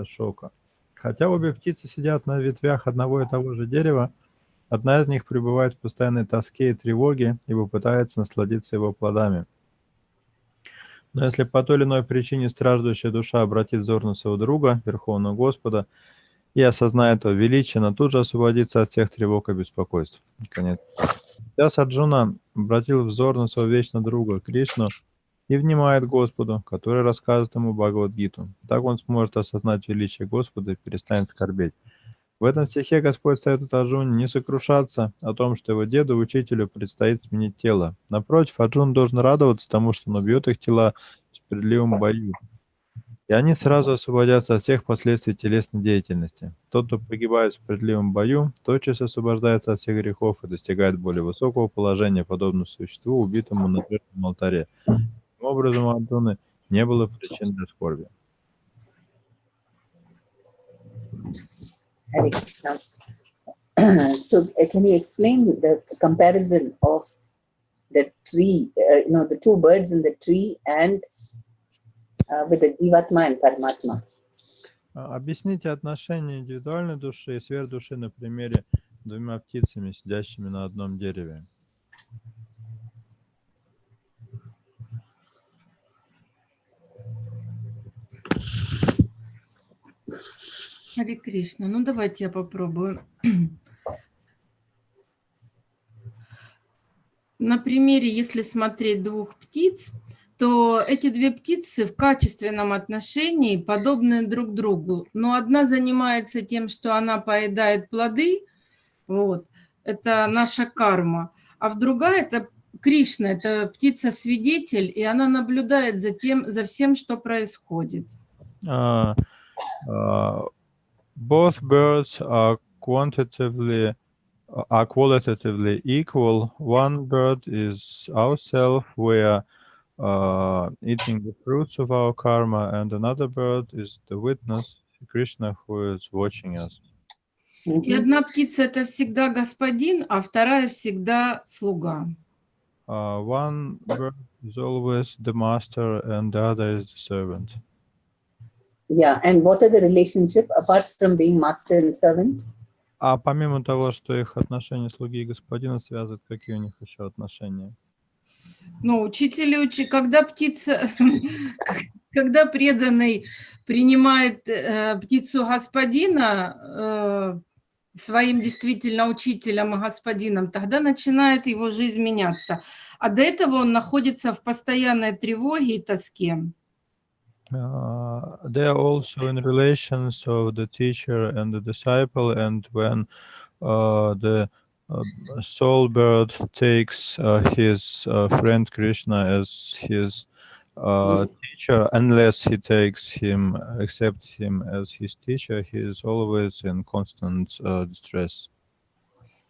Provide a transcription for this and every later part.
шелка. Хотя обе птицы сидят на ветвях одного и того же дерева, одна из них пребывает в постоянной тоске и тревоге, ибо пытается насладиться его плодами. Но если по той или иной причине страждущая душа обратит взор на своего друга, Верховного Господа, и осознает его величие, она тут же освободится от всех тревог и беспокойств. Конец. Сейчас Арджуна обратил взор на своего вечного друга Кришну и внимает Господу, который рассказывает ему Бхагавад-гиту. Так он сможет осознать величие Господа и перестанет скорбеть. В этом стихе Господь советует Арджуне не сокрушаться о том, что его деду, учителю, предстоит сменить тело. Напротив, Арджун должен радоваться тому, что он убьет их тела в справедливом бою. И они сразу освободятся от всех последствий телесной деятельности. Тот, кто погибает в справедливом бою, тотчас освобождается от всех грехов и достигает более высокого положения, подобно существу, убитому на жертвенном алтаре. Таким образом, у Арджуны не было причин для скорби. Hare Krishna. So, can you explain the comparison of the tree, the two birds in the tree and with the Jivatma and Paramatma? Объясните отношение индивидуальной души и сверхдуши на примере двумя птицами, сидящими на одном дереве. Харе Кришна. Ну, давайте я попробую. На примере, если смотреть двух птиц, то эти две птицы в качественном отношении подобны друг другу. Но одна занимается тем, что она поедает плоды, вот, это наша карма. А другая, это Кришна, это птица-свидетель, и она наблюдает за всем, что происходит. Both birds are qualitatively equal. One bird is ourself, we are eating the fruits of our karma, and another bird is the witness, Krishna, who is watching us. И одна птица – это всегда господин, а вторая всегда слуга. One bird is always the master, and the other is the servant. Yeah, and what are the relationship apart from being master and servant? А помимо того, что их отношения слуги и господина связывают, какие у них еще отношения? Ну, учитель, когда птица, когда преданный принимает птицу господина своим действительно учителем и господином, тогда начинает его жизнь меняться. А до этого он находится в постоянной тревоге и тоске. They are also in relations of the teacher and the disciple, and when the soul bird takes his friend Krishna as his teacher, unless he accepts him as his teacher, he is always in constant distress.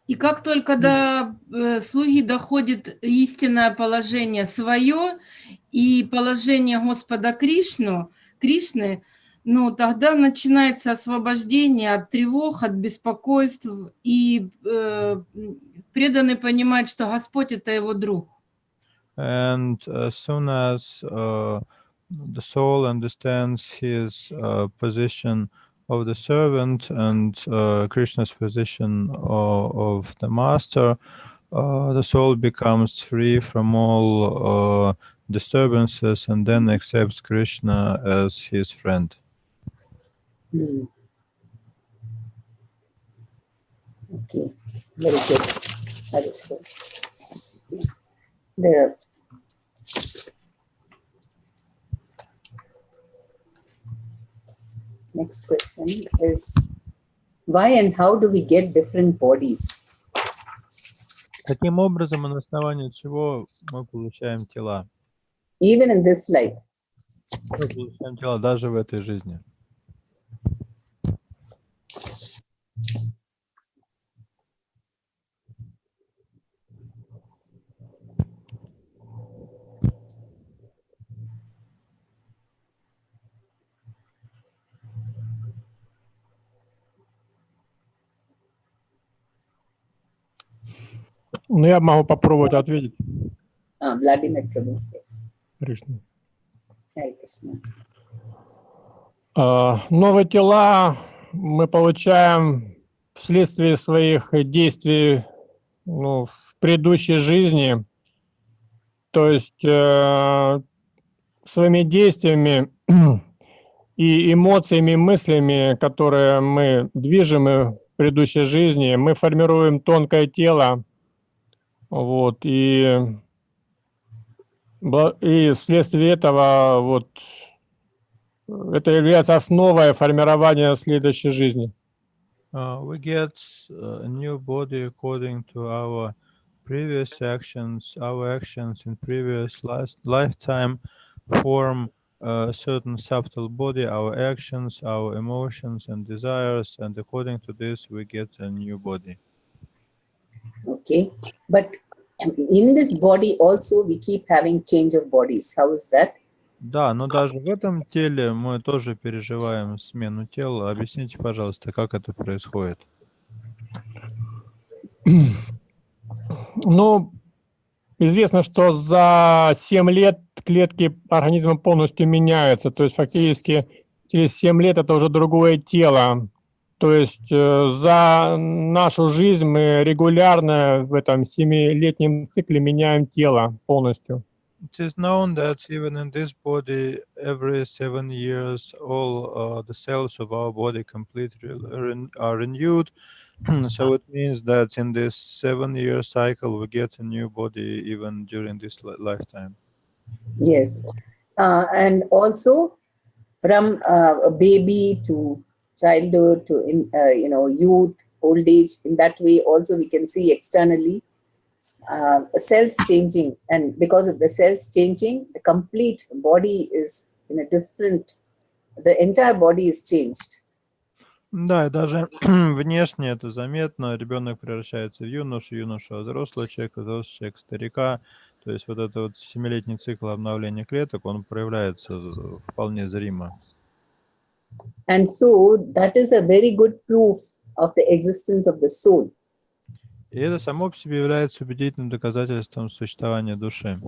И как только до слуги доходит истинное положение свое и положение Господа Кришны, ну, тогда начинается освобождение от тревог, от беспокойств, и преданный понимает, что Господь – это его друг. And as soon as the soul understands his position of the servant and Krishna's position of the master, the soul becomes free from all disturbances and then accepts Krishna as his friend. Okay, very good. Understood. The next question is, why and how do we get different bodies? Каким образом и на основании чего мы получаем тела? Even in this life. Мы получаем тела даже в этой жизни. Ну, я могу попробовать ответить. Vladimir Prabhu, yes. Кришна. Hare Krishna. Новые тела мы получаем вследствие своих действий, ну, в предыдущей жизни. То есть своими действиями и эмоциями, мыслями, которые мы движем в предыдущей жизни, мы формируем тонкое тело. Вот, и вследствие этого вот это является основой формирования следующей жизни. We get a new body according to our previous actions. Our actions in previous lifetime form a certain subtle body, our actions, our emotions and desires, and according to this we get a new body. Okay, but in this body also we keep having change of bodies. How is that? Да, но даже в этом теле мы тоже переживаем смену тела. Объясните, пожалуйста, как это происходит? Ну, известно, что за 7 лет клетки организма полностью меняются. То есть фактически через 7 лет это уже другое тело. То есть за нашу жизнь мы регулярно в этом 7-летнем цикле меняем тело полностью. It is known that even in this body, every 7 years, all the cells of our body completely are renewed. So it means that in this 7-year cycle, we get a new body even during this lifetime. Yes, and also from a baby to childhood to youth, old age. In that way, also we can see externally cells changing, and because of the cells changing, the complete body is in a different. The entire body is changed. Да, и даже внешне это заметно. Ребенок превращается в юношу, юноша взрослый человек, взрослый человек старика. То есть вот этот вот 7-летний цикл обновления клеток, он проявляется вполне зримо. And so that is a very good proof of the existence of the soul. И это само по себе является убедительным доказательством существования души.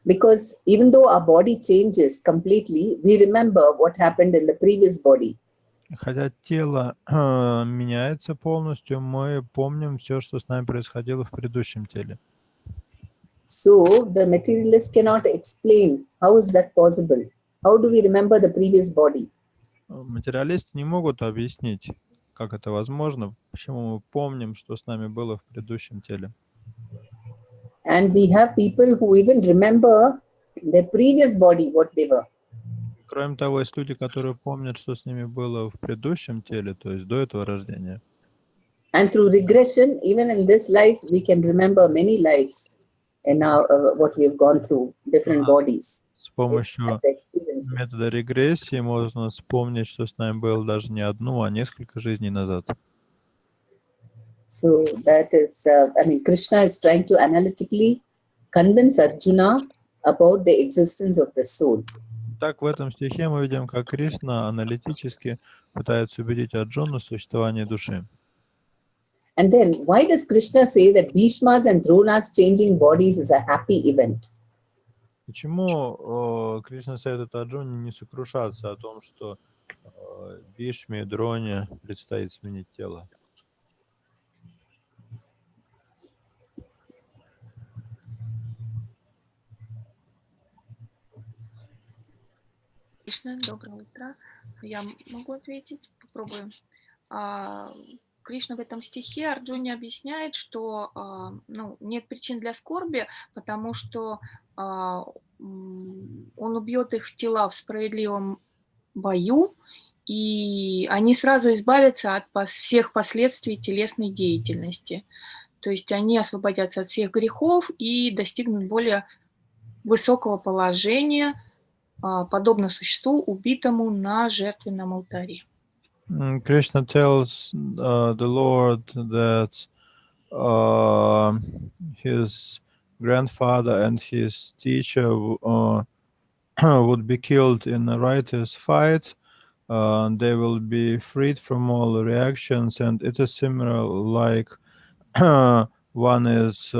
Because even though our body changes completely, we remember what happened in the previous body. Хотя тело меняется полностью, мы помним все, что с нами происходило в предыдущем теле. So the materialist cannot explain how is that possible. How do we remember the previous body? Материалисты не могут объяснить, как это возможно, почему мы помним, что с нами было в предыдущем теле. And we have people who even remember their previous body, what they were. Кроме того, есть люди, которые помнят, что с ними было в предыдущем теле, то есть до этого рождения. And through regression, even in this life, we can remember many lives and now what we have gone through, different bodies. С помощью метода регрессии можно вспомнить, что с нами было даже не одну, а несколько жизней назад. So that is, Krishna is trying to analytically convince Arjuna about the existence of the soul. Так, в этом стихе мы видим, как Кришна аналитически пытается убедить Арджуну в существовании души. And then, why does Krishna say that Bhishma's and Drona's changing bodies is a happy event? Почему Кришна советует Арджуне не сокрушаться о том, что Бхишме и Дроне предстоит сменить тело? Кришна, доброе утро. Я могу ответить? Попробуем. Кришна в этом стихе Арджуне объясняет, что нет причин для скорби, потому что он убьет их тела в справедливом бою, и они сразу избавятся от всех последствий телесной деятельности. То есть они освободятся от всех грехов и достигнут более высокого положения, подобно существу, убитому на жертвенном алтаре. Krishna tells the Lord that his grandfather and his teacher would be killed in a righteous fight. They will be freed from all reactions, and it is similar like one is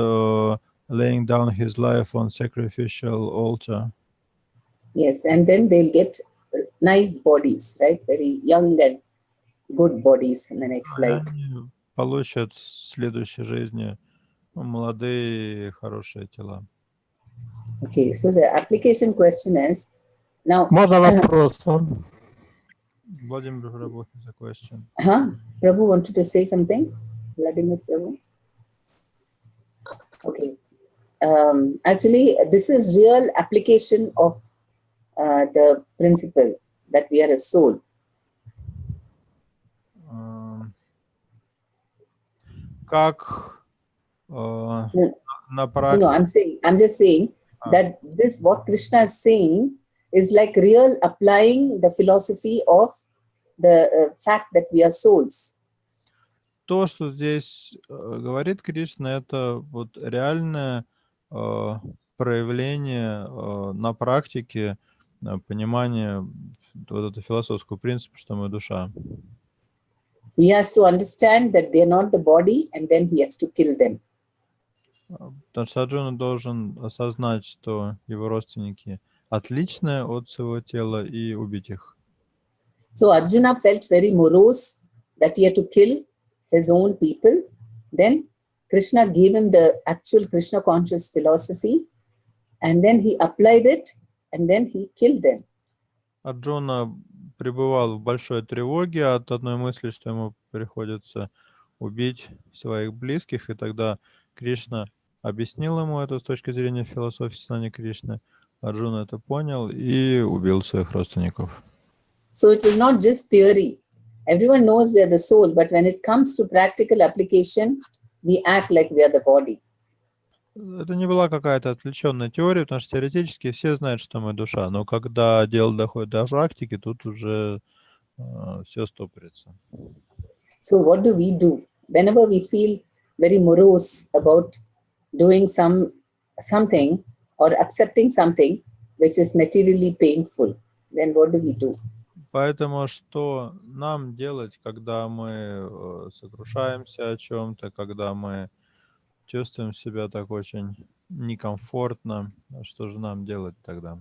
laying down his life on sacrificial altar. Yes, and then they'll get nice bodies, right? Very young and good bodies in the next life. Они получат в следующей жизни молодые хорошие тела. Okay, so the application question is now. Можно вопрос? Vladimir Prabhu has a question. Prabhu wanted to say something. Vladimir Prabhu. Okay. Actually, this is real application of the principle that we are a soul. Как на No, практике? I'm just saying that this, what Krishna is saying, is like real applying the philosophy of the fact that we are souls. То, что здесь говорит Кришна, это вот реальное проявление на практике понимания вот этого философского принципа, что мы душа. He has to understand that they are not the body, and then he has to kill them. Потому что Арджуна должен осознать, что его родственники отличны от своего тела, и убить их. So Arjuna felt very morose that he had to kill his own people. Then Krishna gave him the actual Krishna conscious philosophy, and then he applied it, and then he killed them. Арджуна пребывал в большой тревоге от одной мысли, что ему приходится убить своих близких, и тогда Кришна объяснил ему это с точки зрения философии сознания Кришны. Арджуна это понял и убил своих родственников. So it was not just theory. Everyone knows we are the soul, but when it comes to practical application, we act like we are the body. Это не была какая-то отвлеченная теория, потому что теоретически все знают, что мы душа, но когда дело доходит до практики, тут уже все стопорится. So what do? Whenever we feel very morose about doing something or accepting something which is materially painful, then what do? Поэтому что нам делать, когда мы сокрушаемся о чем-то, когда мы чувствуем себя так очень некомфортно, что же нам делать тогда?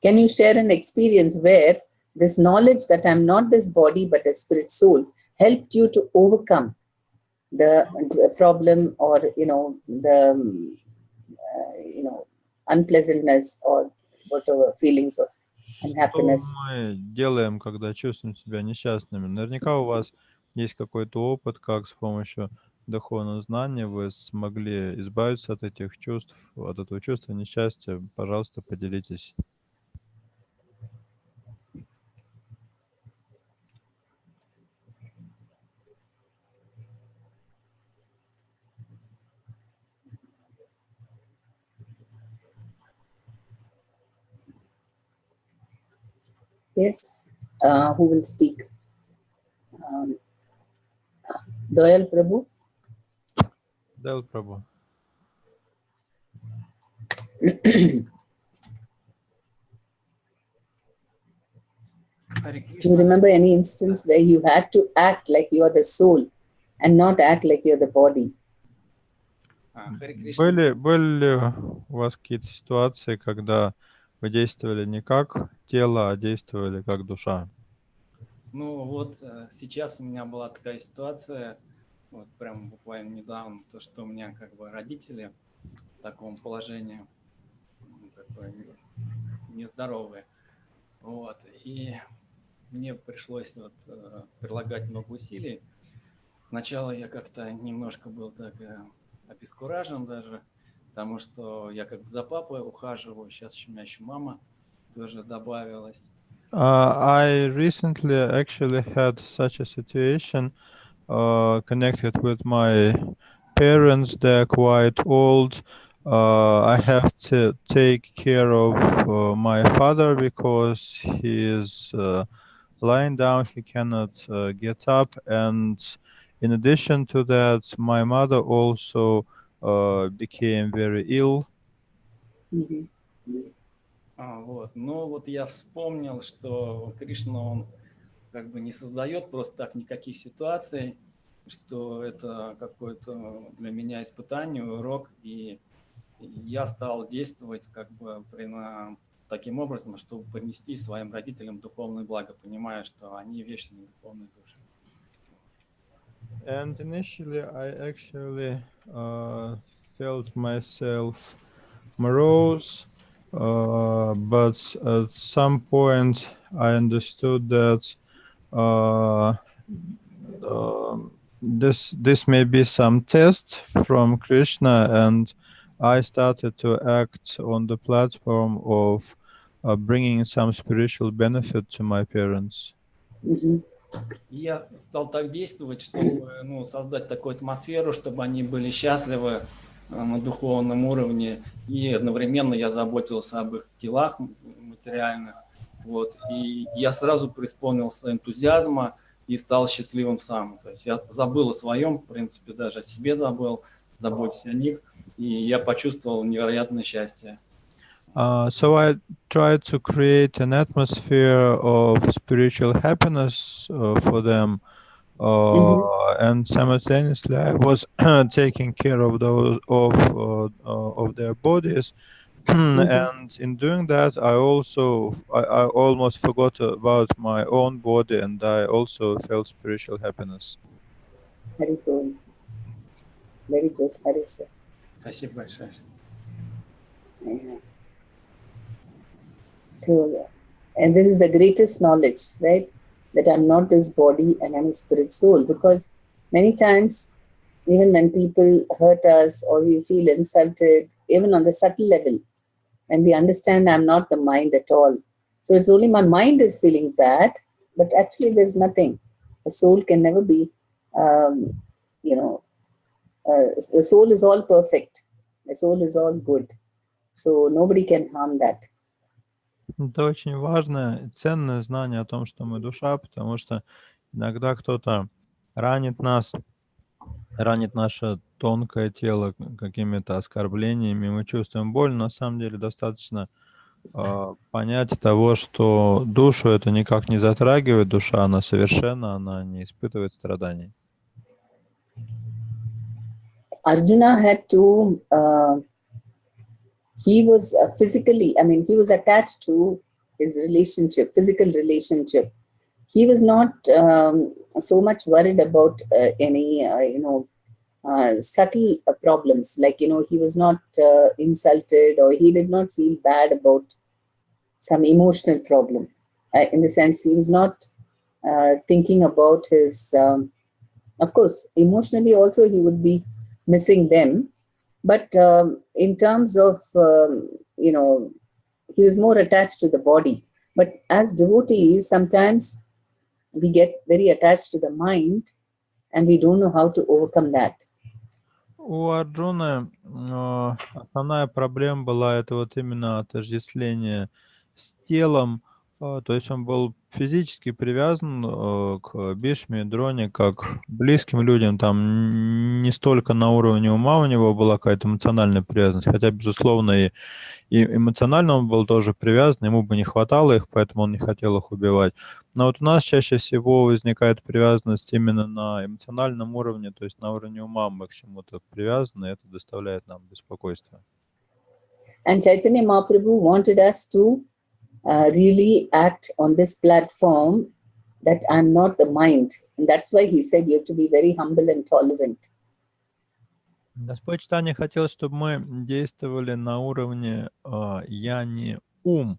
Can you share an experience where this knowledge that I'm not this body but a spirit soul helped you to overcome the problem or the unpleasantness or whatever feelings of unhappiness? Что мы делаем, когда чувствуем себя несчастными? Наверняка у вас есть какой-то опыт, как с помощью духовного знания вы смогли избавиться от этих чувств, от этого чувства несчастья. Пожалуйста, поделитесь. Yes. Who will speak? Doyal Prabhu. Дэл Прабhu. Do you remember any instance where you had to act like you are the soul and not act like you're the body? Были ли у вас какие-то ситуации, когда вы действовали не как тело, а действовали как душа? Ну вот сейчас у меня была такая ситуация, вот прям буквально недавно, то, что у меня как бы родители в таком положении, как бы нездоровые, вот, и мне пришлось вот прилагать много усилий. Сначала я как-то немножко был так обескуражен даже, потому что я как бы за папой ухаживаю, сейчас у меня еще мама тоже добавилась. I recently actually had such a situation connected with my parents. They're quite old. I have to take care of my father because he is lying down. He cannot get up. And in addition to that, my mother also became very ill. Mm-hmm. Вот. Но вот я вспомнил, что Кришна, он как бы не создает просто так никаких ситуаций, что это какое-то для меня испытание, урок, и я стал действовать как бы таким образом, чтобы принести своим родителям духовное благо, понимая, что они вечные духовные души. And initially, I actually felt myself morose, but at some point I understood that this may be some test from Krishna, and I started to act on the platform of bringing some spiritual benefit to my parents. Mhm. И я стал так действовать, чтобы создать такую атмосферу, чтобы они были счастливы на духовном уровне, и одновременно я заботился об их делах материальных. Вот. И я сразу преисполнился энтузиазма и стал счастливым сам. То есть я забыл о своем, в принципе, даже о себе забыл, заботясь о них, и я почувствовал невероятное счастье. So I tried to create an atmosphere of spiritual happiness for them, and simultaneously I was taking care of those of their bodies. And in doing that, I almost forgot about my own body, and I also felt spiritual happiness. Very good. Very good, Harish. Спасибо большое. Yeah. So, and this is the greatest knowledge, right? That I'm not this body and I'm a spirit soul. Because many times, even when people hurt us or we feel insulted, even on the subtle level, and we understand I'm not the mind at all. So it's only my mind is feeling bad, but actually there's nothing. The soul can never be, the soul is all perfect. The soul is all good. So nobody can harm that. Это очень важное и ценное знание о том, что мы душа, потому что иногда кто-то ранит нас, ранит наше тонкое тело какими-то оскорблениями, мы чувствуем боль. На самом деле достаточно понять того, что душу это никак не затрагивает, душа, она совершенна, она не испытывает страданий. Arjuna had to, he was physically, he was attached to his relationship, physical relationship. He was not so much worried about any, subtle problems. Like, he was not insulted, or he did not feel bad about some emotional problem. In the sense, he was not thinking about his, of course, emotionally also he would be missing them. But in terms of, he was more attached to the body. But as devotees, sometimes we get very attached to the mind and we don't know how to overcome that. У Арджуны основная проблема была это вот именно отождествление с телом, то есть он был физически привязан к Бишме и Дроне как близким людям, там не столько на уровне ума у него была какая-то эмоциональная привязанность, хотя, безусловно, и эмоционально он был тоже привязан, ему бы не хватало их, поэтому он не хотел их убивать. Но вот у нас чаще всего возникает привязанность именно на эмоциональном уровне, то есть на уровне ума мы к чему-то привязаны, и это доставляет нам беспокойство. And Chaitanya Mahaprabhu wanted us to really act on this platform that I'm not the mind. And that's why he said you have to be very humble and tolerant. Господь Чайтанья хотел, чтобы мы действовали на уровне «я не ум».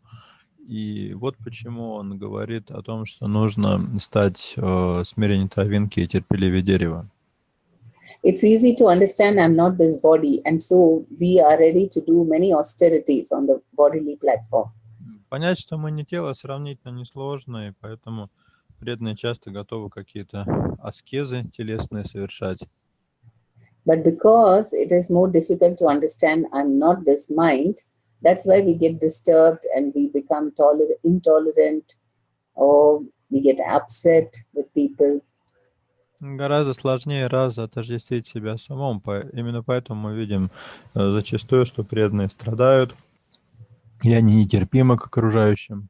И вот почему он говорит о том, что нужно стать смирение травинки и терпеливее дерева. It's easy to understand I'm not this body, and so we are ready to do many austerities on the bodily platform. Понять, что мы не тело, сравнительно несложно, и поэтому преданные часто готовы какие-то аскезы телесные совершать. But because it is more difficult to understand I'm not this mind, that's why we get disturbed and we become intolerant, or we get upset with people. Гораздо сложнее отождествить себя с умом. Именно поэтому мы видим зачастую, что преданные страдают, и они нетерпимы к окружающим.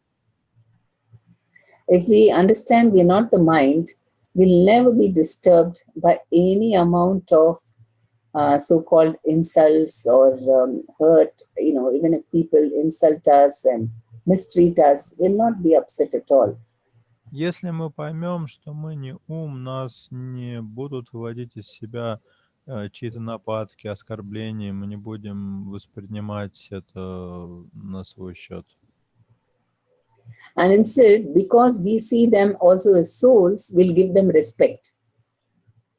If we understand we're not the mind, we'll never be disturbed by any amount of so-called insults or hurt. Even if people insult us and mistreat us, will not be upset at all. Если мы поймем, что мы не ум, нас не будут выводить из себя чьи-то нападки, оскорбления, мы не будем воспринимать это на свой счет. And instead, because we see them also as souls, we'll give them respect.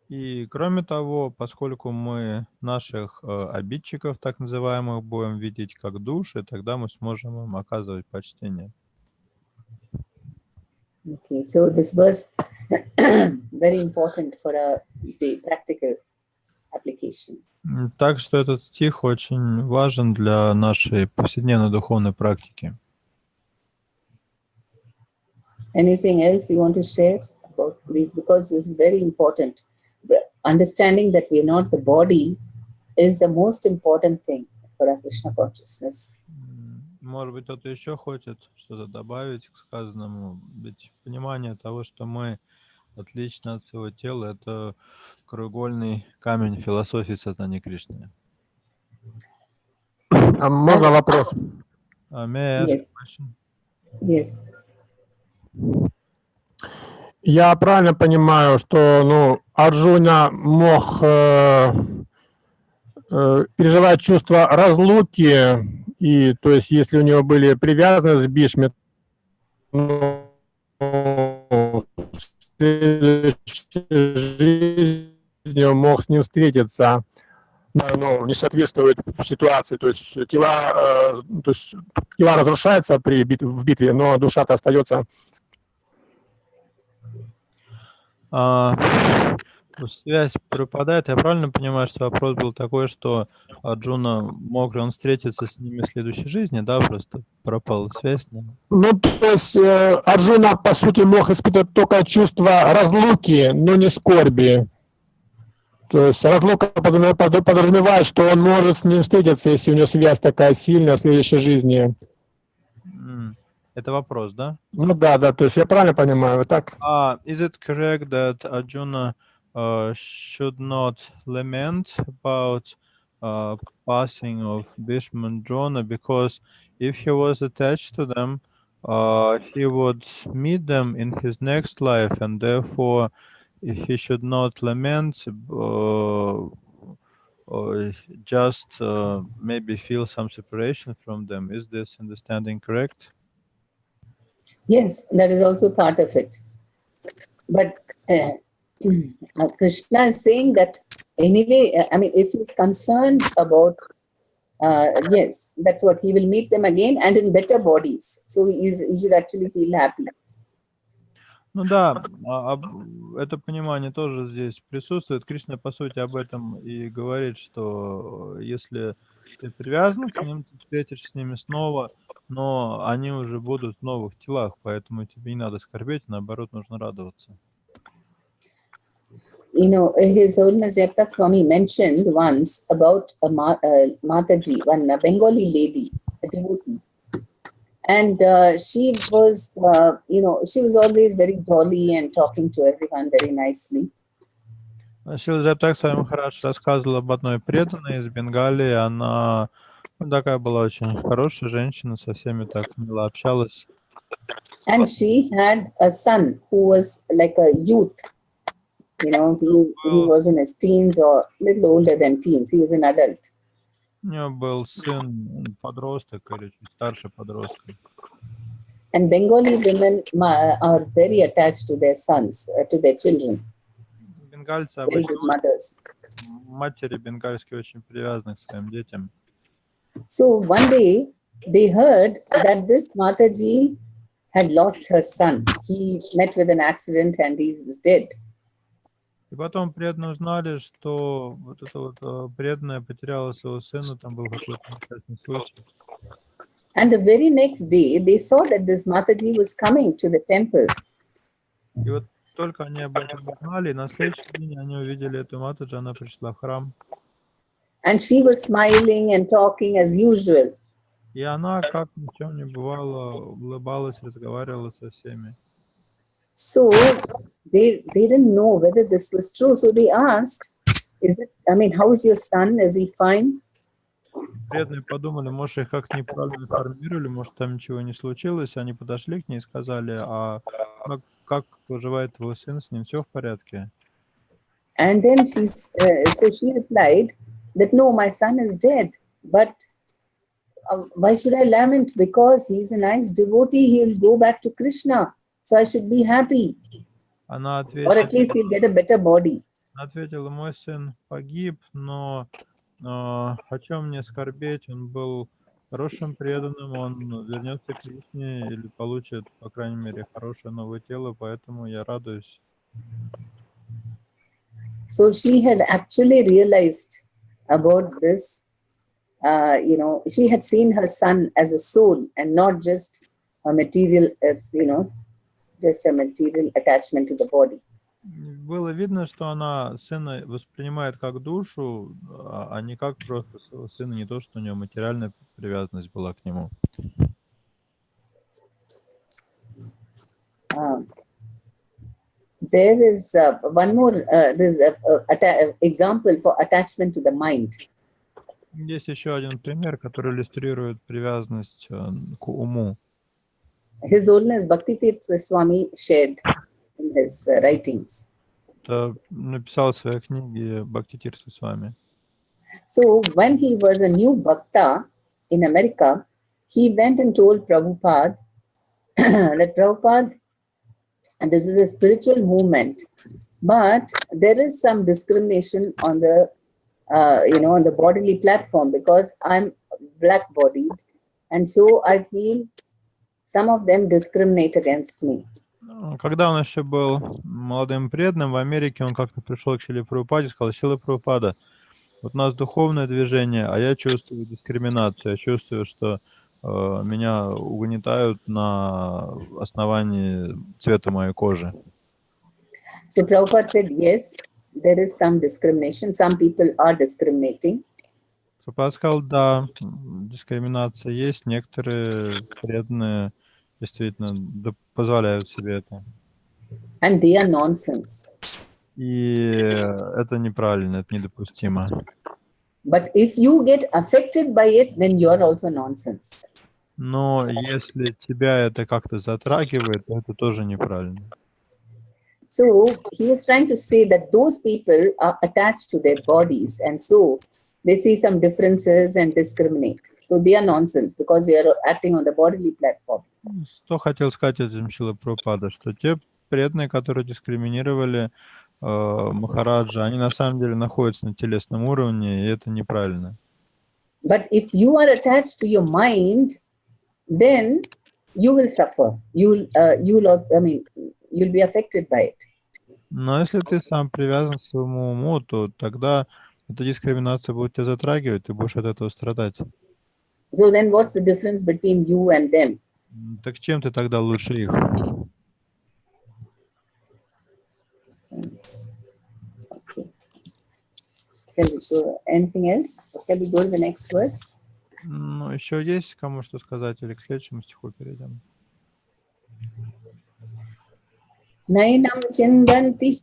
И кроме того, поскольку мы наших обидчиков, так называемых, будем видеть как души, тогда мы сможем им оказывать почтение. Okay, so this verse very important for the practical application. Так что этот стих очень важен для нашей повседневной духовной практики. Anything else you want to share about this? Because this is very important. Understanding that we are not the body is the most important thing for our Krishna consciousness. Может быть, кто-то еще хочет что-то добавить к сказанному? Ведь понимание того, что мы отличны от своего тела, это краеугольный камень философии сознания Кришны. А можно вопрос? May I ask Yes. a question? Yes. Я правильно понимаю, что Арджуна мог переживать чувство разлуки, и то есть если у него были привязанности с Бишми, в следующей жизни он мог с ним встретиться, не соответствует ситуации, то есть тела разрушаются в битве, но душа-то остается. Связь пропадает. Я правильно понимаю, что вопрос был такой, что Арджуна, мог ли он встретиться с ними в следующей жизни, да, просто пропала связь? То есть Арджуна, по сути, мог испытывать только чувство разлуки, но не скорби. То есть разлука подразумевает, что он может с ним встретиться, если у него связь такая сильная в следующей жизни. Это вопрос, да? Да, то есть я правильно понимаю, так? Is it correct that Arjuna should not lament about passing of Bhishma and Drona, because if he was attached to them, he would meet them in his next life, and therefore he should not lament, or just maybe feel some separation from them. Is this understanding correct? Yes, that is also part of it. But Krishna is saying that anyway, if he's concerned about, yes, that's what, he will meet them again and in better bodies. So he should actually feel happy. Да, это понимание тоже здесь присутствует. Кришна, по сути, об этом и говорит, что если ты привязан к ним, ты встретишься с ними снова, но они уже будут в новых телах, поэтому тебе не надо скорбеть, наоборот, нужно радоваться. His Holiness Jagtak Swami mentioned once about a Mataji, one Bengali lady, a devotee. And she was always very jolly and talking to everyone very nicely. Шрила Джайптак Свами Махарадж рассказывал об одной преданной из Бенгалии. Она такая была очень хорошая женщина, со всеми так мило общалась. And she had a son who was like a youth. He was in his teens or a little older than teens. He was an adult. У нее был сын, подросток или чуть старше подростка. And Bengali women are very attached to their sons, to their children. Бенгальцы Very good mothers. Матери бенгальские очень привязаны к своим детям. So one day they heard that this Mataji had lost her son. He met with an accident and he was dead. И потом преданные узнали, что вот эта преданная потеряла своего сына, там был какой-то несчастный случай. And the very next day, they saw that this Mataji was coming to the temple. И вот только они об этом узнали, на следующий день они увидели эту Матаджи, она пришла в храм. And she was smiling and talking as usual. И она, как ни в чем не бывало, улыбалась, разговаривала со всеми. So they didn't know whether this was true. So they asked, how is your son? Is he fine? преданные подумали, может, их как-то неправильно информировали, может, там ничего не случилось. Они подошли к ней и сказали, а как поживает твой сын, с ним все в порядке? And then so she replied that no, my son is dead, but why should I lament? Because he's a nice devotee, he'll go back to Krishna, so I should be happy, Она or at least he'll get a better body. ответила, мой сын погиб, но о чем мне скорбеть? Он был хорошим преданным, он вернется к Кришне или получит, по крайней мере, хорошее новое тело, поэтому я радуюсь. So she had actually realized about this, she had seen her son as a soul and not just a material, just a material attachment to the body. Было видно, что она сына воспринимает как душу, а не как просто своего сына, не то, что у нее материальная привязанность была к нему. There is one more example for attachment to the mind. Есть еще один пример, который иллюстрирует привязанность к уму. His Holiness Bhaktitirtha Swami shared in his writings. Это написал в своей книге Бхактитиртха Свами. So when he was a new bhakta in America, he went and told Prabhupada that Prabhupada, and this is a spiritual movement, but there is some discrimination on the on the bodily platform because I'm black-bodied, and so I feel some of them discriminate against me. Когда он еще был молодым преданным в Америке, он как-то пришел к Шриле Прабхупаде и сказал: Шрила Прабхупада, вот у нас духовное движение, а я чувствую дискриминацию, я чувствую, что меня угнетают на основании цвета моей кожи. So Prabhupada said, yes, there is some discrimination. Some people are discriminating. Прабхупада сказал, да, дискриминация есть, некоторые преданные действительно позволяют себе это. And they are nonsense. И это неправильно, это недопустимо. But if you get affected by it, then you are also nonsense. Но если тебя это как-то затрагивает, то это тоже неправильно. So he was trying to say that those people are attached to their bodies, and so they see some differences and discriminate. So they are nonsense because they are acting on the bodily platform. Что хотел сказать этим Шрила Прабхупада, что те преданные, которые дискриминировали Махараджа, они на самом деле находятся на телесном уровне, и это неправильно. But if you are attached to your mind, then you will suffer. You'll be affected by it. Но если ты сам привязан к своему уму, то тогда эта дискриминация будет тебя затрагивать, ты будешь от этого страдать. So then what's the difference between you and them? Так чем ты тогда лучше их? Okay. Shall we go anything else? Or shall we go to the next verse? Ну, еще есть кому что сказать, или к следующему стиху перейдем? Nainam chindanti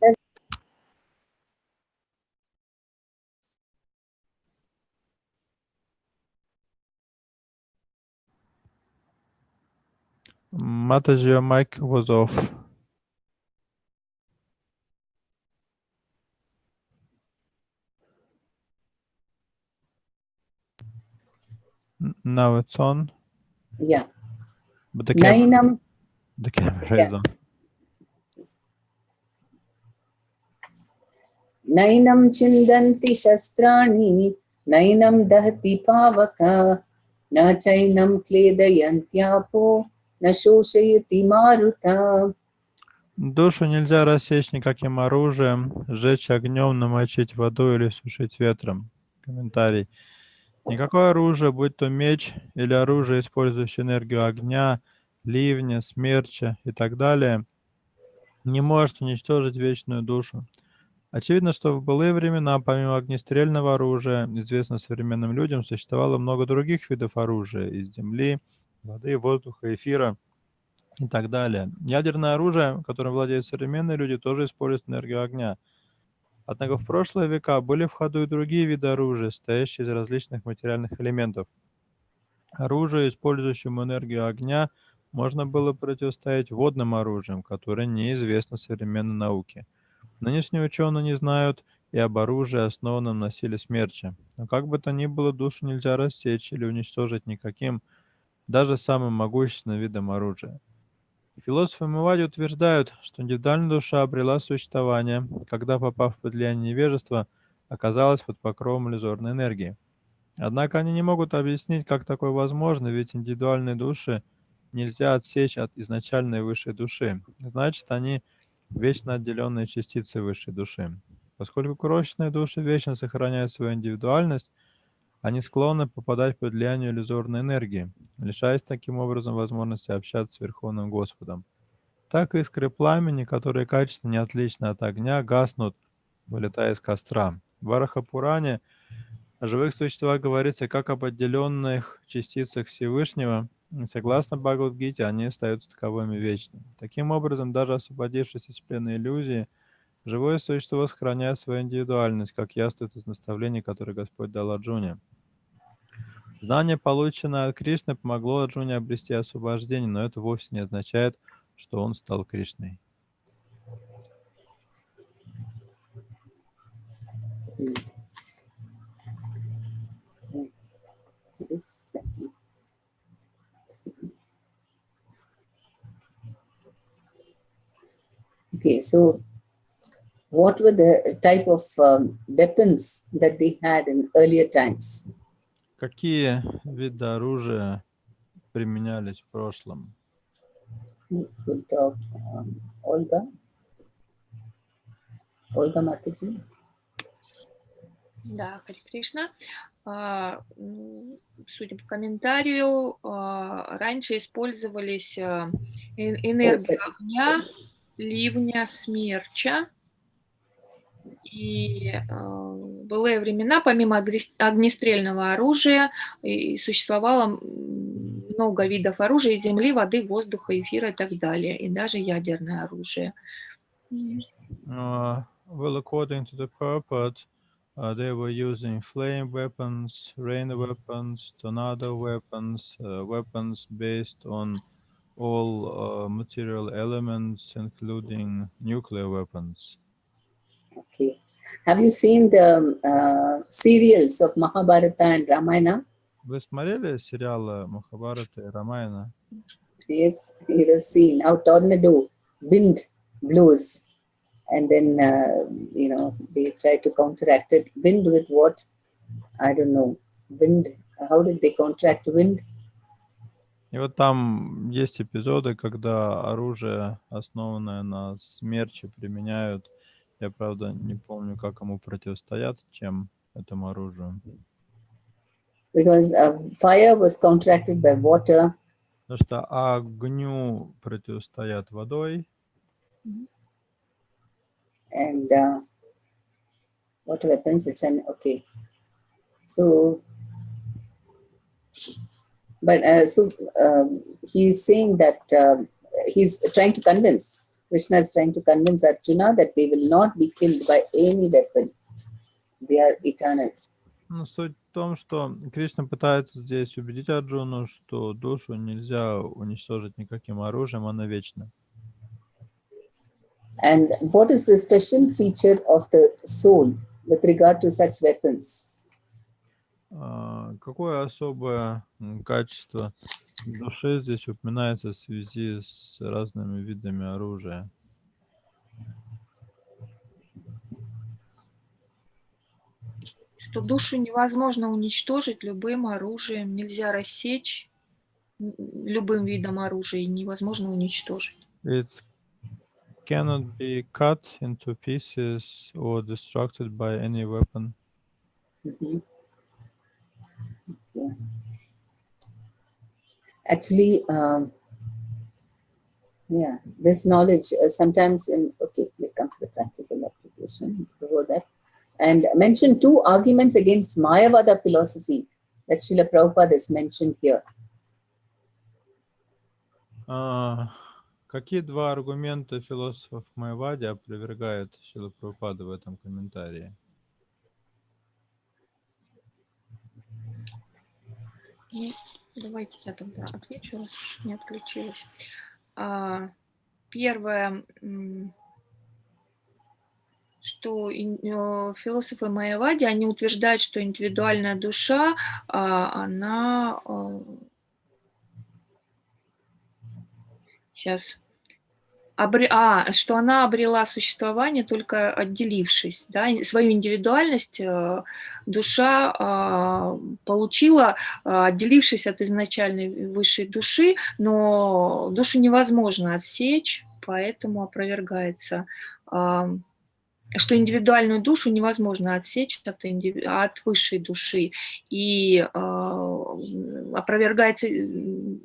Mataji, your mic was off. Now it's on. Yeah. But the camera Yeah. is on. Nainam chindanti shastrani, nainam dahati pavaka, na chainam kledayantyapo, na shoshayati maruta. Душу нельзя рассечь никаким оружием, сжечь огнем, намочить водой или сушить ветром. Комментарий. Никакое оружие, будь то меч или оружие, использующее энергию огня, ливня, смерча и так далее, не может уничтожить вечную душу. Очевидно, что в былые времена, помимо огнестрельного оружия, известно современным людям, существовало много других видов оружия из земли, воды, воздуха, эфира и так далее. Ядерное оружие, которым владеют современные люди, тоже использует энергию огня. Однако в прошлые века были в ходу и другие виды оружия, состоящие из различных материальных элементов. Оружие, использующему энергию огня, можно было противостоять водным оружиям, которые неизвестны современной науке. Нынешние ученые не знают и об оружии, основанном на силе смерча. Но как бы то ни было, душу нельзя рассечь или уничтожить никаким, даже самым могущественным видом оружия. Философы Муади утверждают, что индивидуальная душа обрела существование, когда, попав под влияние невежества, оказалась под покровом иллюзорной энергии. Однако они не могут объяснить, как такое возможно, ведь индивидуальные души нельзя отсечь от изначальной высшей души. Значит, они вечно отделенные частицы высшей души. Поскольку крошечные души вечно сохраняют свою индивидуальность, они склонны попадать под влияние иллюзорной энергии, лишаясь таким образом возможности общаться с Верховным Господом. Так искры пламени, которые качественно не отличны от огня, гаснут, вылетая из костра. В Варахапуране о живых существах говорится как об отделенных частицах Всевышнего, и согласно Бхагавад-гите, они остаются таковыми вечно. Таким образом, даже освободившись из плена иллюзии, живое существо сохраняет свою индивидуальность, как яствует из наставлений, которые Господь дал Арджуне. Знание, полученное от Кришны, помогло Арджуне обрести освобождение, но это вовсе не означает, что он стал Кришной. Okay, so what were the type of weapons that they had in earlier times? Какие виды оружия применялись в прошлом? We'll talk Olga Mataji. Да, Хари Кришна. Судя по комментарию, раньше использовались энергия огня, ливня, смерча. И в былые времена, помимо огнестрельного оружия, и существовало много видов оружия: из земли, воды, воздуха, эфира и так далее, и даже ядерное оружие. Well, according to the purport, they were using flame weapons, rain weapons, tornado weapons, weapons based on all material elements, including nuclear weapons. Okay. Have you seen the serials of Mahabharata and Ramayana? Вы смотрели сериалы Махабхарата и Рамаяна? Yes, you have seen how tornado wind blows, and then they try to counteract it. Wind with what? I don't know. Wind. How did they counteract wind? И вот там есть эпизоды, когда оружие, основанное на смерче, применяют. Я, правда, не помню, как ему противостоят, чем этому оружию. Because fire was counteracted by water. Потому что огню противостоят водой. And what weapons? Okay. So, but he's saying that he's trying to convince, Krishna is trying to convince Arjuna that they will not be killed by any weapon. They are eternal. Ну, суть в том, что Кришна пытается здесь убедить Арджуну, что душу нельзя уничтожить никаким оружием, она вечна. And what is the special feature of the soul with regard to such weapons? Какое особое качество души здесь упоминается в связи с разными видами оружия? Что душу невозможно уничтожить любым оружием, нельзя рассечь любым видом оружия, невозможно уничтожить. It cannot be cut into pieces or destructed by any weapon. Mm-hmm. Yeah. Actually, this knowledge sometimes we'll come to the practical application before that. And mention two arguments against Mayavada philosophy that Srila Prabhupada has mentioned here. Какие два аргумента философов Майявади опровергает Шрила Прабхупада в этом комментарии? Ну, давайте я тогда отвечу, раз уж не отключилась. Первое, что философы Майявади, они утверждают, что индивидуальная душа, она... Сейчас... что она обрела существование, только отделившись. Да? Свою индивидуальность душа получила, отделившись от изначальной высшей души, но душу невозможно отсечь, поэтому опровергается, что индивидуальную душу невозможно отсечь от высшей души. И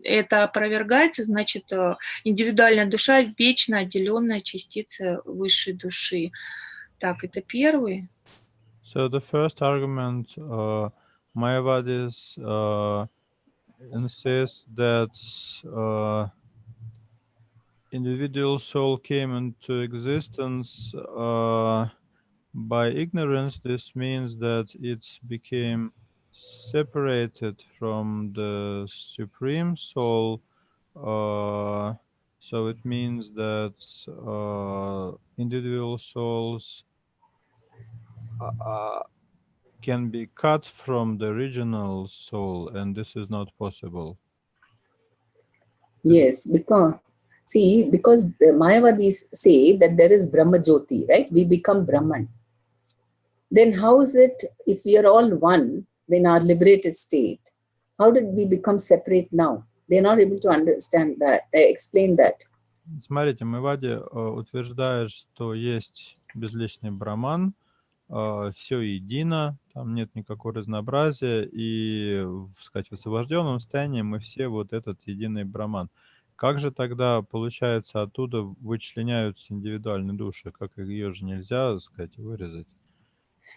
это опровергается, значит, индивидуальная душа вечно отделенная частица высшей души. Так, это первый. So the first argument, Mayavadis insists that individual soul came into existence by ignorance. This means that it became separated from the Supreme Soul. So it means that individual souls can be cut from the original soul, and this is not possible. Yes, because the Mayavadis say that there is Brahma Jyoti, right? We become Brahman. Then how is it, if we are all one in our liberated state, how did we become separate now? They're not able to understand that, explain that. Смотрите, Майявади утверждает, что есть безличный Браман, все едино, там нет никакого разнообразия, и, сказать, в освобожденном состоянии мы все вот этот единый Браман. Как же тогда, получается, оттуда вычленяются индивидуальные души? Как ее же нельзя, сказать, вырезать?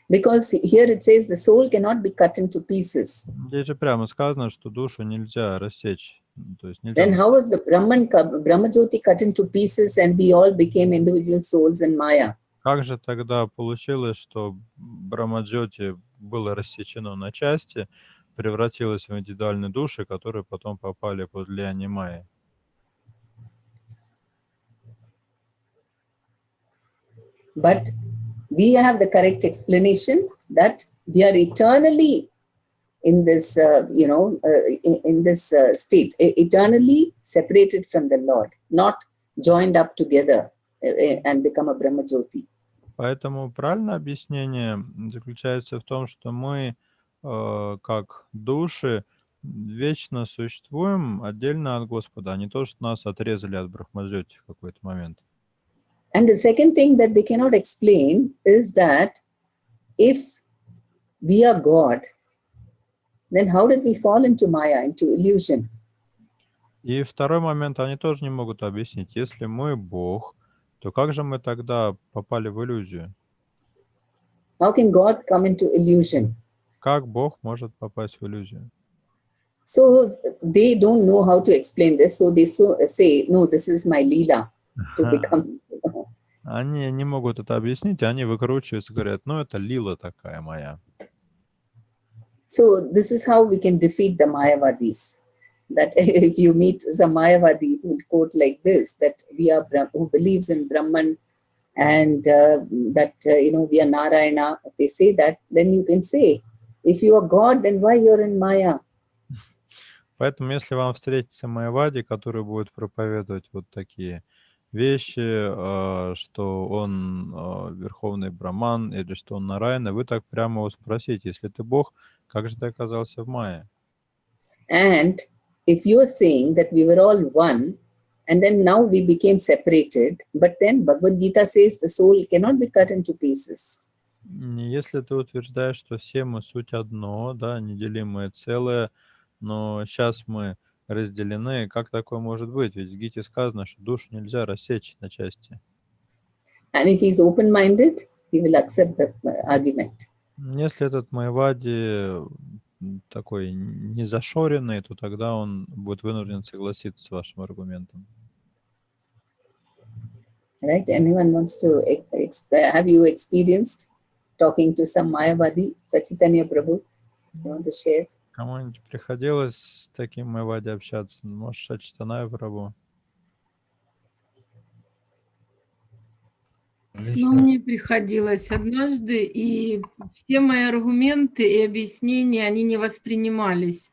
Because here it says the soul cannot be cut into pieces. Здесь же прямо сказано, что душу нельзя рассечь. То есть нельзя... Then how was the Brahma Jyoti cut into pieces and we all became individual souls in Maya? Как же тогда получилось, что Брахмаджоти было рассечено на части, превратилось в индивидуальные души, которые потом попали под влияние Майи? But we have the correct explanation that we are eternally in this, in this state, eternally separated from the Lord, not joined up together and become a Brahma Jyoti. Поэтому правильное объяснение заключается в том, что мы, как души, вечно существуем отдельно от Господа, а не то, что нас отрезали от Брахмаджоти в какой-то момент. And the second thing that they cannot explain is that if we are God, then how did we fall into Maya, into illusion? И второй момент они тоже не могут объяснить. Если мы Бог, то как же мы тогда попали в иллюзию? How can God come into illusion? Как Бог может попасть в иллюзию? So they don't know how to explain this. So they say, no, this is my Leela to become. Они не могут это объяснить, они выкручиваются, говорят, ну это лила такая моя. So this is how we can defeat the Mayavadis. That if you meet the Mayavadi who will quote like this, that we are who believes in Brahman and that we are Narayana, if they say that, then you can say, if you are God, then why you're in Maya? Поэтому, если вам встретится Майявади, который будет проповедовать вот такие вещи, что он верховный Браман или что он Нараяна, вы так прямо его спросите, если ты Бог, как же ты оказался в Майе? And if you are saying that we were all one, and then now we became separated, but then Bhagavad Gita says the soul cannot be cut into pieces. Если ты утверждаешь, что все мы суть одно, да, неделимое целое, но сейчас мы разделены, как такое может быть? Ведь в Гите сказано, что душу нельзя рассечь на части. And if he's open-minded, he will accept the argument. Если этот Майявади такой незашоренный, то тогда он будет вынужден согласиться с вашим аргументом. Right? Anyone wants to have you experienced talking to some Mayavadi, Sachitanya Prabhu? You want to share? Кому-нибудь приходилось с таким Майавади общаться? Может, Сачитанаю Прабху? Ну, мне приходилось однажды, и все мои аргументы и объяснения, они не воспринимались.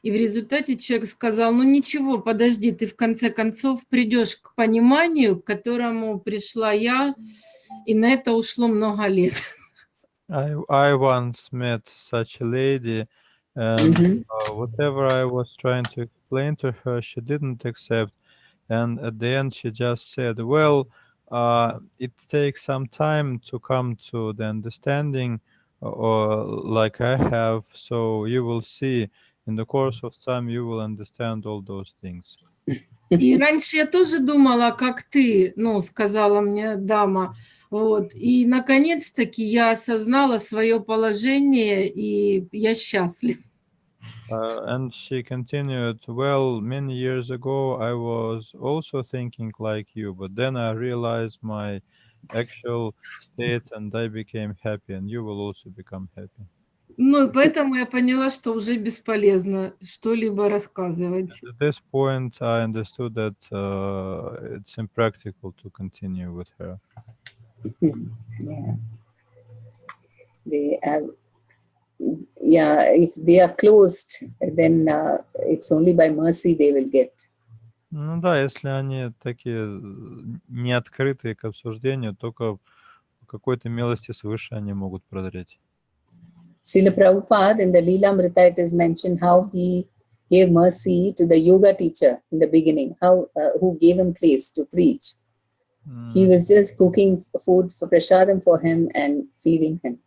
И в результате человек сказал, ну ничего, подожди, ты в конце концов придешь к пониманию, к которому пришла я, и на это ушло много лет. I once met such a lady, and whatever I was trying to explain to her, she didn't accept. And at the end, she just said, well, it takes some time to come to the understanding, or like I have, so you will see in the course of time, you will understand all those things. И раньше я тоже думала, как ты, ну, сказала мне дама, вот, и наконец-таки я осознала свое положение, и я счастлив. And she continued, well, many years ago, I was also thinking like you, but then I realized my actual state and I became happy, and you will also become happy. Ну, и поэтому я поняла, что уже бесполезно что-либо рассказывать. At this point, I understood that it's impractical to continue with her. Yeah. They have, yeah, if they are closed, then it's only by mercy they will get. Ну да, если они такие не открытые к обсуждению, только по какой-то милости свыше они могут прозреть. Srila Prabhupada, in the Leelamrita, it is mentioned how he gave mercy to the yoga teacher in the beginning, how who gave him place to preach. He was just cooking food for prasadam for him and feeding him.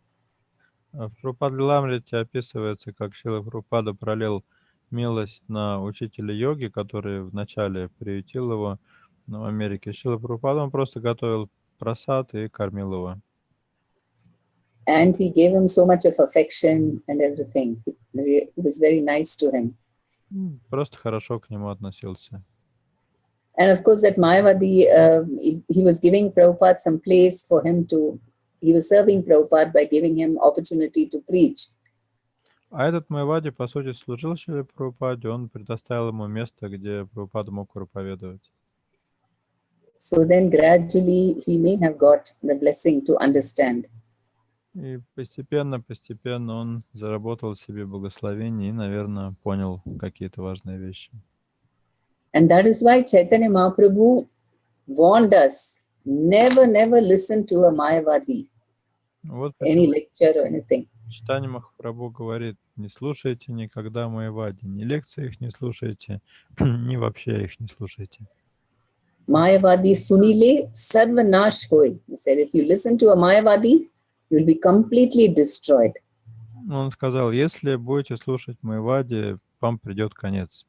В Прабхупад-Лиламрите описывается, как Шрила Прабхупада пролил милость на учителя йоги, который вначале приютил его в Америке. Шрила Прабхупада, он просто готовил прасад и кормил его. And he gave him so much of affection and everything. He was very nice to him. Просто хорошо к нему относился. And of course, that Mayavadi, he was giving Prabhupada some place for him to, he was serving Prabhupada by giving him opportunity to preach. А этот Майавади, по сути, служил Шриле Прабхупаде, он предоставил ему место, где Прабхупада мог проповедовать. So then gradually he may have got the blessing to understand. И постепенно он заработал себе благословение и, наверное, понял какие-то важные вещи. And that is why Chaitanya Mahaprabhu warned us, never listen to a Mayavadi, Вот any lecture or anything. Чайтанья Махапрабху говорит, не слушайте никогда Майавади, ни лекции их не слушайте, ни вообще их не слушайте. Mayavadi sunile sarvanash hoy. He said, if you listen to a Mayavadi, you will be completely destroyed. Он сказал, если будете слушать Майавади, вам придет конец.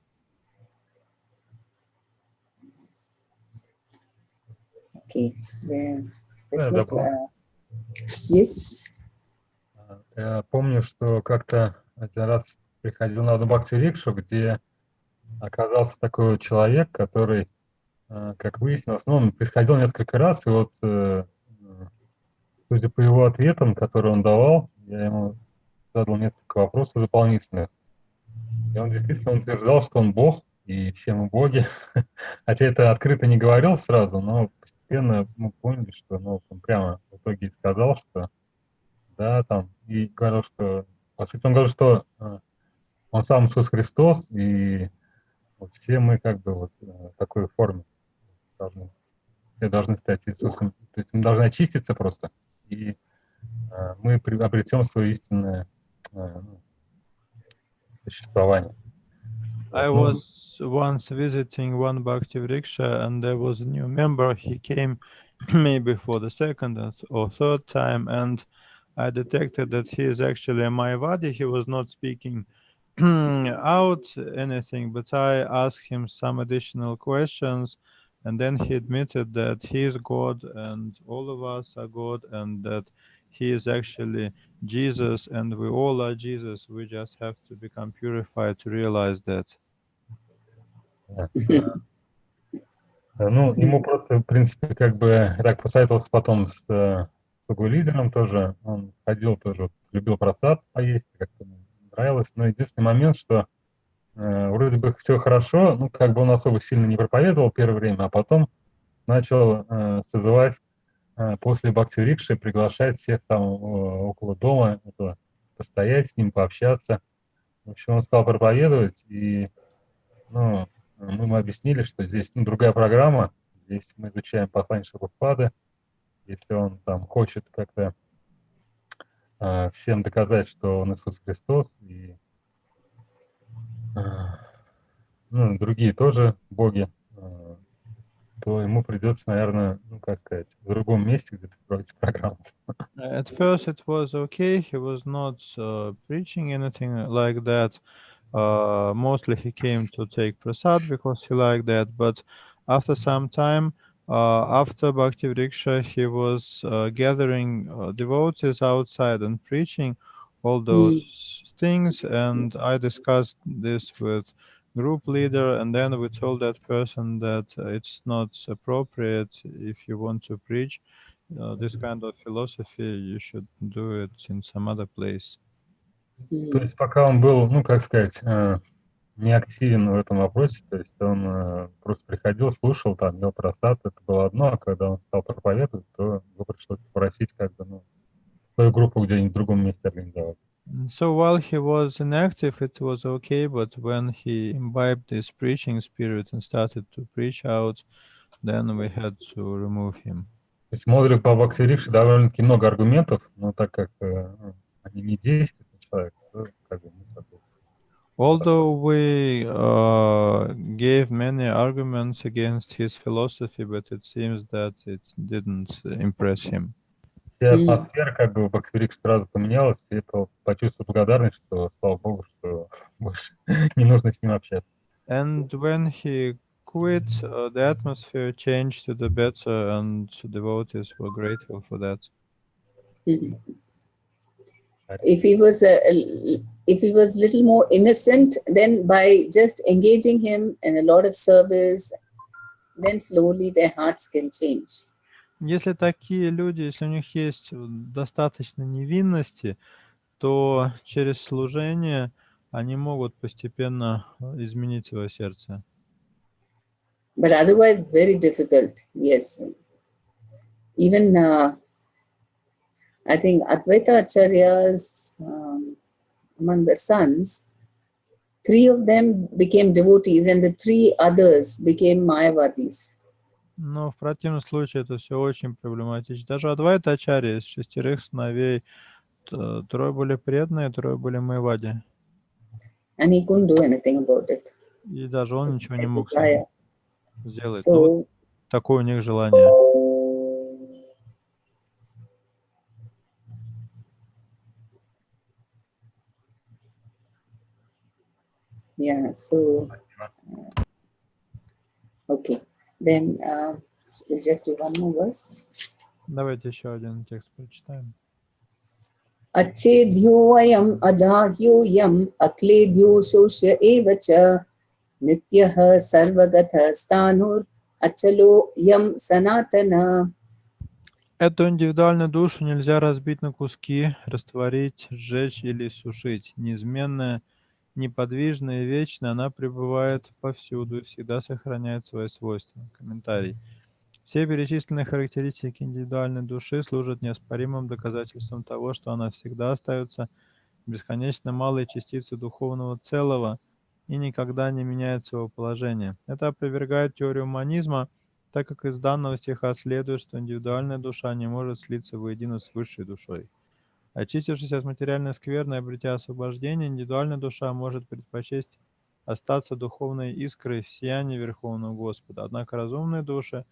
Okay. Yes. Я помню, что как-то один раз приходил на одну бхакти-рикшу, где оказался такой человек, который, как выяснилось, он приходил несколько раз, и вот, судя по его ответам, которые он давал, я ему задал несколько вопросов дополнительных. И он действительно утверждал, что он Бог, и все мы боги. Хотя это открыто не говорил сразу, но постепенно мы поняли, что он прямо в итоге сказал, что да, там, и говорил, что, по сути, он говорил, что он сам Иисус Христос, и вот все мы как бы вот в такой форме должны стать Иисусом. То есть мы должны очиститься просто, и мы обретем свое истинное существование. I was once visiting one Bhakti Vriksha, and there was a new member. He came maybe for the second or third time, and I detected that he is actually a Mayavadi. He was not speaking out anything, but I asked him some additional questions, and then he admitted that he is God and all of us are God, and that he is actually Jesus, and we all are Jesus. We just have to become purified to realize that. Ну, ему просто, в принципе, как бы так посоветовался потом с другой лидером тоже. Он ходил тоже, любил просад поесть, как-то ему нравилось. Но единственный момент, что вроде бы все хорошо, ну, как бы он особо сильно не проповедовал первое время, а потом начал созывать после бхакти-рикши, приглашать всех там около дома, постоять с ним, пообщаться. В общем, он стал проповедовать, и ну, мы ему объяснили, что здесь другая программа, здесь мы изучаем послание Шрилы. Если он там хочет как-то всем доказать, что он Иисус Христос, и ну, другие тоже боги, то ему придется, наверное, ну, как сказать, в другом месте где-то проводить программу. At first it was okay. He was not preaching anything like that. Mostly he came to take prasad because he liked that. But after some time, after Bhakti Vriksha, he was gathering devotees outside and preaching all those things. And I discussed this with group leader, and then we told that person that it's not appropriate if you want to preach this kind of philosophy, you should do it in some other place. То есть пока он был, ну, как сказать, не активен в этом вопросе, то есть он просто приходил, слушал, там, ел просад, это было одно, а когда он стал проповедовать, то его пришлось попросить как бы, ну, свою группу где-нибудь в другом месте организовать. So while he was inactive, it was okay, but when he imbibed this preaching spirit and started to preach out, then we had to remove him. То есть модуль по бхакти-рикше довольно-таки много аргументов, но так как они не действуют на человека, то как бы мы, соответственно. Although we gave many arguments against his philosophy, but it seems that it didn't impress him. Вся атмосфера как бы в бхакти-рикше сразу поменялась, и это почувствовал благодарность, что, слава Богу, что больше не нужно с ним общаться. And when he quit, the atmosphere changed to the better, and devotees were grateful for that. If he was little more innocent, then by just engaging him in a lot of service, then slowly their hearts can change. Если такие люди, если у них есть достаточно невинности, то через служение они могут постепенно изменить свое сердце. But otherwise, very difficult. Yes. Even I think Advaita Acharyas, among the sons, 3 of them became devotees and the 3 others became Mayavadis. Но в противном случае это все очень проблематично. Даже Адвайта Ачарья из 6 сыновей 3 были преданные, 3 были майавади. And he couldn't do anything about it. И даже он It's ничего their не мог desire. сделать. So, Ну, вот такое у них желание. yeah, so, okay. Then we'll just do one more verse. Давайте еще один текст прочитаем. Achedhyoyam adahyoyam akledhyo shosya evacha nityah sarvagatha stanur achalo yam sanatana. Эту индивидуальную душу нельзя разбить на куски, растворить, сжечь или сушить. Неизменная, неподвижная и вечная, она пребывает повсюду и всегда сохраняет свои свойства. Комментарий. Все перечисленные характеристики индивидуальной души служат неоспоримым доказательством того, что она всегда остается бесконечно малой частицей духовного целого и никогда не меняет своего положения. Это опровергает теорию монизма, так как из данного стиха следует, что индивидуальная душа не может слиться воедино с высшей душой. Очистившись от материальной скверны и обретя освобождение, индивидуальная душа может предпочесть остаться духовной искрой в сиянии Верховного Господа. Однако разумные души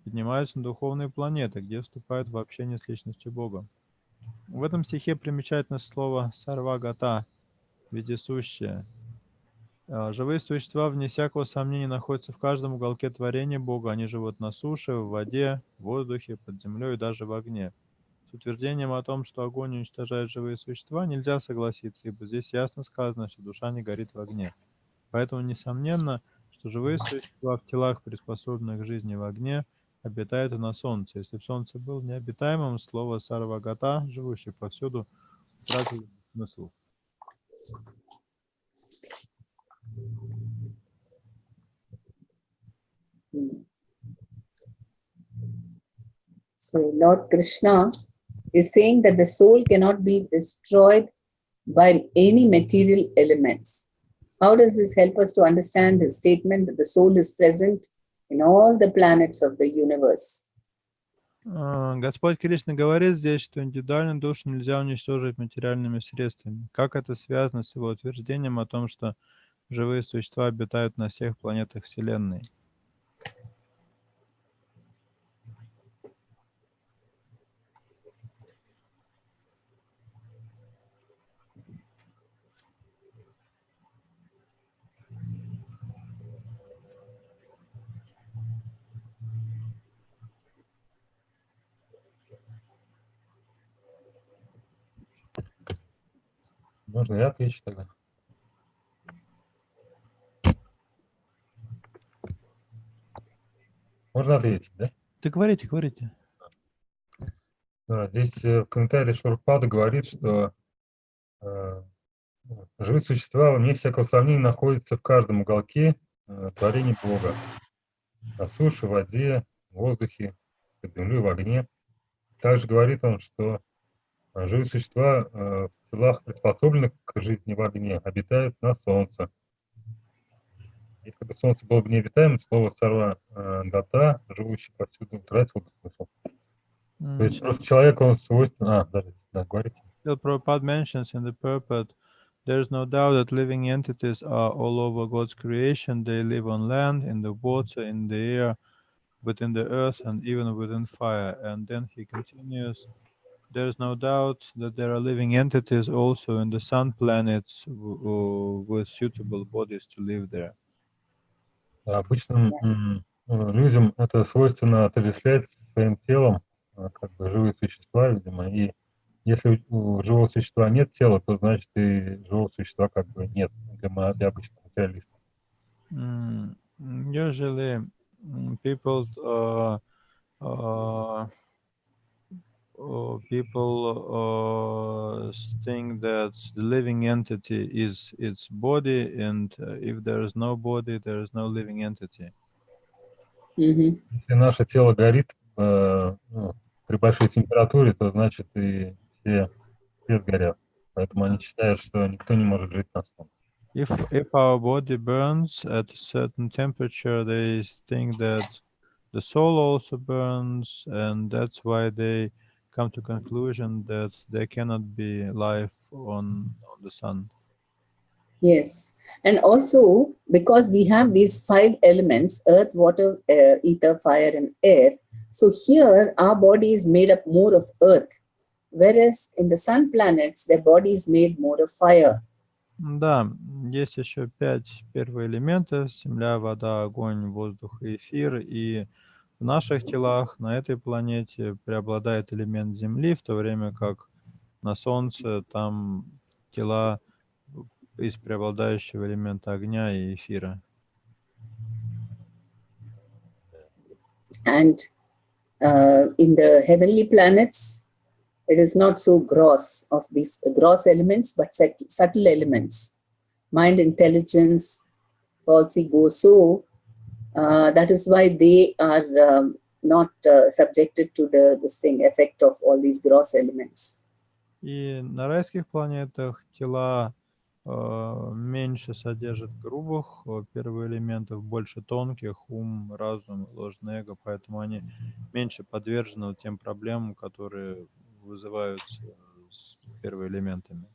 поднимаются на духовные планеты, где вступают в общение с личностью Бога. В этом стихе примечательно слово «сарвагата» — «вездесущее». Живые существа, вне всякого сомнения, находятся в каждом уголке творения Бога. Они живут на суше, в воде, в воздухе, под землей и даже в огне. С утверждением о том, что огонь уничтожает живые существа, нельзя согласиться, ибо здесь ясно сказано, что душа не горит в огне. Поэтому несомненно, что живые существа в телах, приспособленных к жизни в огне, обитают и на Солнце. Если бы Солнце было необитаемым, слово «сарвагата», живущий повсюду, утратило смысл. So Lord Krishna is saying that the soul cannot be destroyed by any material elements. How does this help us to understand the statement that the soul is present in all the planets of the universe? Господь Кришна говорит здесь, что индивидуальную душу нельзя уничтожить материальными средствами. Как это связано с его утверждением о том, что живые существа обитают на всех планетах Вселенной? Можно я отвечу тогда? Можно ответить, да? Да говорите, говорите. Да, здесь в комментарии Шурпада говорит, что живые существа, вне всякого сомнения, находятся в каждом уголке творения Бога. На суше, в воде, в воздухе, под землей, в огне. Также говорит он, что живые существа в телах, приспособленных к жизни в огне, обитают на Солнце. Если бы Солнце было бы необитаемым, слово «сарва-гата», живущий повсюду, утратило бы смысл. То есть просто человек, он свойствен... Да, говорите. Prabhupada mentions in the purport, there is no doubt that living entities are all over God's creation. They live on land, in the water, in the air, within the earth, and even within fire. And then he continues, there is no doubt that there are living entities also in the sun planets with suitable bodies to live there. Обычным людям это свойственно отождествлять своим телом, как бы живые существа, видимо, и если у живого существа нет тела, то значит и живого существа как бы нет для обычных материалистов. Usually people think that the living entity is its body, and if there is no body, there is no living entity. Если наше тело горит при большой температуре, то значит и все сгорят. Поэтому они считают, что никто не может жить на солнце. If our body burns at a certain temperature, they think that the soul also burns, and that's why they come to conclusion that there cannot be life on the sun. Yes, and also because we have these 5 elements, earth, water, ether, fire, and air. So here our body is made up more of earth, whereas in the sun planets, their body is made more of fire. Да, есть еще 5 первоэлементов: земля, вода, огонь, воздух и эфир. И в наших телах на этой планете преобладает элемент земли, в то время как на Солнце там тела из преобладающего элемента огня и эфира. And in the heavenly planets, it is not so gross of these gross elements, but subtle elements. Mind, intelligence, false ego. So that is why they are not subjected to this effect of all these gross elements. И на райских планетах тела меньше содержат грубых первоэлементов, больше тонких: ум, разум, ложное эго, поэтому они меньше подвержены тем проблемам, которые вызываются с первоэлементами.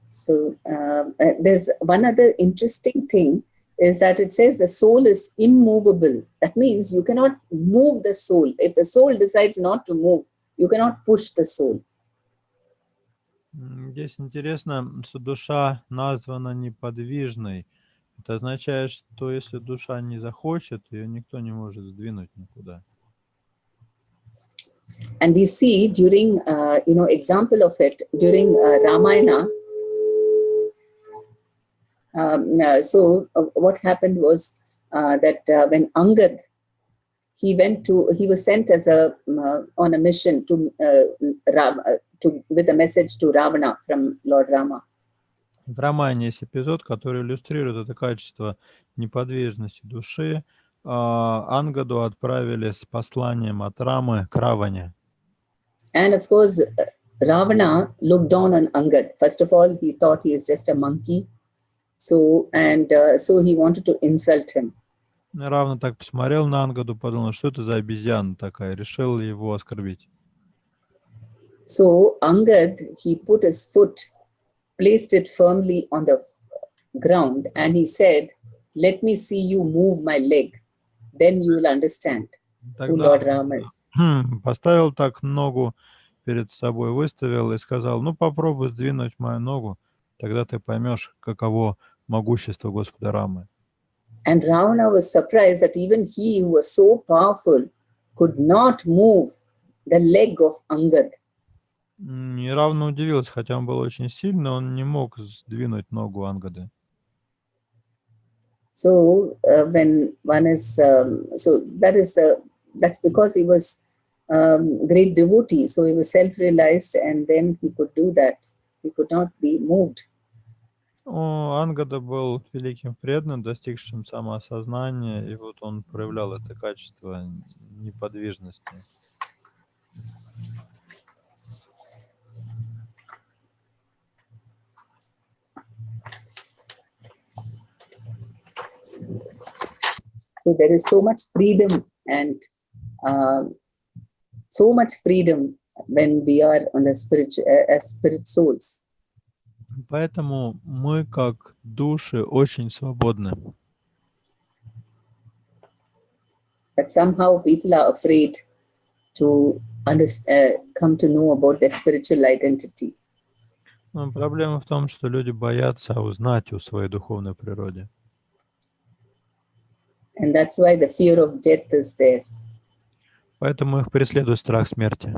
So there's one other interesting thing is that it says the soul is immovable. That means you cannot move the soul. If the soul decides not to move, you cannot push the soul. Здесь интересно, что душа названа неподвижной. Это означает, что если душа не захочет, ее никто не может сдвинуть никуда. And we see during, example of it during Ramayana. What happened was that when Angad, he was sent as on a mission to with a message to Ravana from Lord Rama. В романе есть эпизод, который иллюстрирует это качество неподвижности души. Ангаду отправили с посланием от Рамы к Раване. And of course, Ravana looked down on Angad. First of all, he thought he is just a monkey. So he wanted to insult him. Равна так посмотрел на Ангаду, подумал, что это за обезьяна такая, решил его оскорбить. So Angad, he put his foot, placed it firmly on the ground, and he said, "Let me see you move my leg, then you will understand who Lord Rama is." Поставил так ногу перед собой, выставил и сказал, ну попробуй сдвинуть мою ногу, тогда ты поймешь, каково могущество Господа Рамы. And Ravana was surprised that even he, who was so powerful, could not move the leg of Angad. И Равна удивился, хотя он был очень сильный, он не мог сдвинуть ногу Ангады. So when one is, that's because he was great devotee. So he was self-realized, and then he could do that. He could not be moved. Ангада был великим преданным, достигшим самоосознания, и вот он проявлял это качество неподвижности. So there is so much freedom and so much freedom when we are on the as spirit souls. Поэтому мы, как души, очень свободны. But somehow people are afraid to come to know about their spiritual identity. Но проблема в том, что люди боятся узнать о своей духовной природе. And that's why the fear of death is there. Поэтому их преследует страх смерти.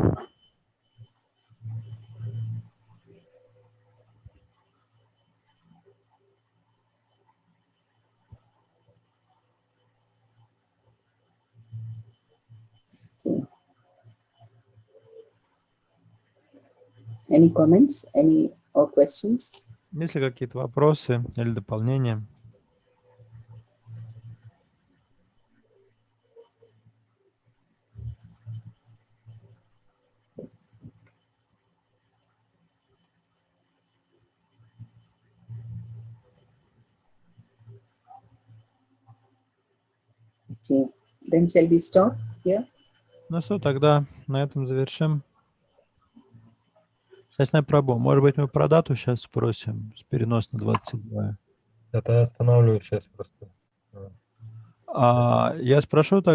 Any comments? Any or questions? Есть ли какие-то вопросы или дополнения? Okay. Then shall we stop here? Ну что, тогда на этом завершим. Шестная Прабу, может быть, мы про дату сейчас спросим, с перенос на 22. Это останавливаю сейчас просто. Я спрошу так.